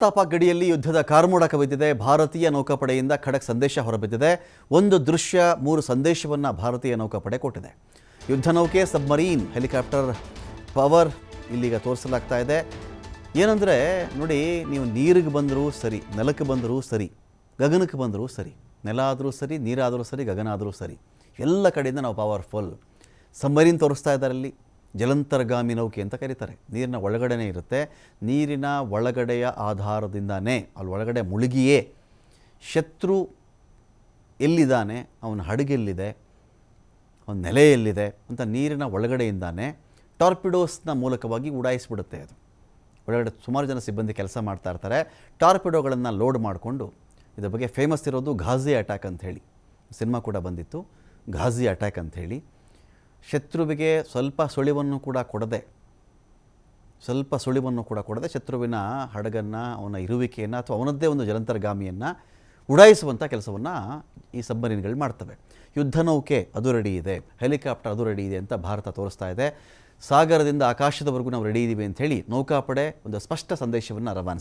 ತಾಪ ಗಡಿಯಲ್ಲಿ ಯುದ್ಧದ ಕಾರ್ಮೋಡ ಕವಿದಿದೆ. ಭಾರತೀಯ ನೌಕಾಪಡೆಯಿಂದ ಖಡಕ್ ಸಂದೇಶ ಹೊರಬಿದ್ದಿದೆ. ಒಂದು ದೃಶ್ಯ 3 ಸಂದೇಶವನ್ನು ಭಾರತೀಯ ನೌಕಾಪಡೆ ಕೊಟ್ಟಿದೆ. ಯುದ್ಧ ನೌಕೆ, ಸಬ್ಮರೀನ್, ಹೆಲಿಕಾಪ್ಟರ್ ಪವರ್ ಇಲ್ಲಿಗ ತೋರಿಸಲಾಗ್ತಾ ಇದೆ. ಏನಂದರೆ ನೋಡಿ, ನೀವು ನೀರಿಗೆ ಬಂದರೂ ಸರಿ, ನೆಲಕ್ಕೆ ಬಂದರೂ ಸರಿ, ಗಗನಕ್ಕೆ ಬಂದರೂ ಸರಿ, ನೆಲ ಆದರೂ ಸರಿ, ನೀರಾದರೂ ಸರಿ, ಗಗನ ಆದರೂ ಸರಿ, ಎಲ್ಲ ಕಡೆಯಿಂದ ನಾವು ಪವರ್ಫುಲ್. ಸಬ್ಮರೀನ್ ತೋರಿಸ್ತಾ ಇದ್ದಾರೆ. ಅಲ್ಲಿ ಜಲಂತರ್ಗಾಮಿ ನೌಕೆ ಅಂತ ಕರೀತಾರೆ. ನೀರಿನ ಒಳಗಡೆನೇ ಇರುತ್ತೆ. ನೀರಿನ ಒಳಗಡೆಯ ಆಧಾರದಿಂದಾನೇ ಅಲ್ಲಿ ಒಳಗಡೆ ಮುಳುಗಿಯೇ ಶತ್ರು ಎಲ್ಲಿದ್ದಾನೆ, ಅವನ ಹಡಗೆಲ್ಲಿದೆ, ಅವನ ನೆಲೆ ಎಲ್ಲಿದೆ ಅಂತ ನೀರಿನ ಒಳಗಡೆಯಿಂದಾನೇ ಟಾರ್ಪಿಡೋಸ್ನ ಮೂಲಕವಾಗಿ ಉಡಾಯಿಸಿಬಿಡುತ್ತೆ. ಅದು ಒಳಗಡೆ ಸುಮಾರು ಜನ ಸಿಬ್ಬಂದಿ ಕೆಲಸ ಮಾಡ್ತಾ ಇರ್ತಾರೆ. ಟಾರ್ಪಿಡೋಗಳನ್ನು ಲೋಡ್ ಮಾಡಿಕೊಂಡು, ಇದ್ರ ಬಗ್ಗೆ ಫೇಮಸ್ ಇರೋದು ಘಾಜಿ ಅಟ್ಯಾಕ್ ಅಂಥೇಳಿ, ಸಿನಿಮಾ ಕೂಡ ಬಂದಿತ್ತು, ಘಾಜಿ ಅಟ್ಯಾಕ್ ಅಂಥೇಳಿ. ಶತ್ರುವಿಗೆ ಸ್ವಲ್ಪ ಸುಳಿವನ್ನು ಕೂಡ ಕೊಡದೆ ಶತ್ರುವಿನ ಹಡಗನ್ನು, ಅವನ ಇರುವಿಕೆಯನ್ನು ಅಥವಾ ಅವನದ್ದೇ ಒಂದು ಜಲಂತರ್ಗಾಮಿಯನ್ನು ಉಡಾಯಿಸುವಂಥ ಕೆಲಸವನ್ನು ಈ ಸಬ್ಮರೀನ್ಗಳು ಮಾಡ್ತವೆ. ಯುದ್ಧ ನೌಕೆ ಅದು ರೆಡಿ ಇದೆ, ಹೆಲಿಕಾಪ್ಟರ್ ಅದು ರೆಡಿ ಇದೆ ಅಂತ ಭಾರತ ತೋರಿಸ್ತಾ ಇದೆ. ಸಾಗರದಿಂದ ಆಕಾಶದವರೆಗೂ ನಾವು ರೆಡಿ ಇದ್ದೀವಿ ಅಂಥೇಳಿ ನೌಕಾಪಡೆ ಒಂದು ಸ್ಪಷ್ಟ ಸಂದೇಶವನ್ನು ರವಾನಿಸಿದೆ.